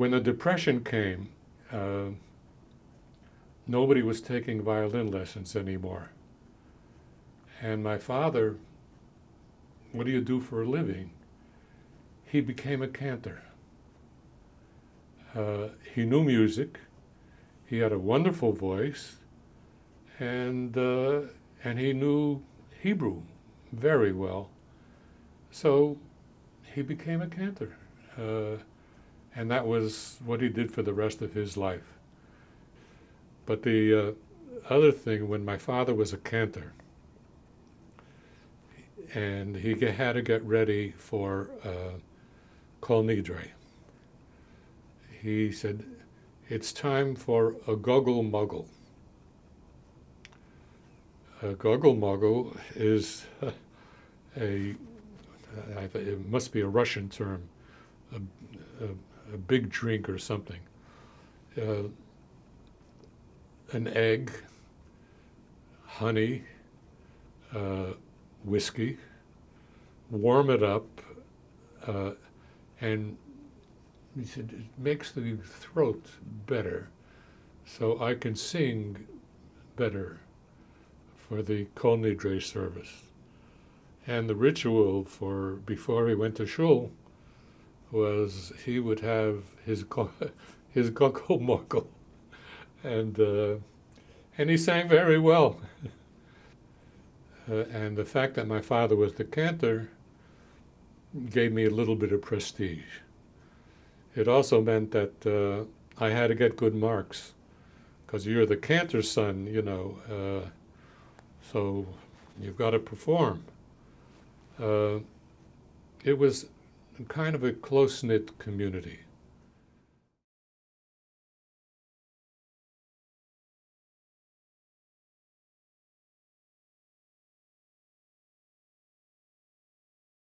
When the Depression came, nobody was taking violin lessons anymore. And my father, what do you do for a living? He became a cantor. He knew music. He had a wonderful voice, and he knew Hebrew very well. So he became a cantor. And that was what he did for the rest of his life. But the other thing, when my father was a cantor, and he had to get ready for Kol Nidre, he said, it's time for a Guggle Muggle. A Guggle Muggle is it must be a Russian term, a big drink or something. An egg, honey, whiskey, warm it up, and he said it makes the throat better, so I can sing better for the Kol Nidre service. And the ritual for before he went to shul was he would have his Guggle Muggle, and he sang very well. And the fact that my father was the cantor gave me a little bit of prestige. It also meant that I had to get good marks, because you're the cantor's son, you know, so you've got to perform. It was kind of a close-knit community.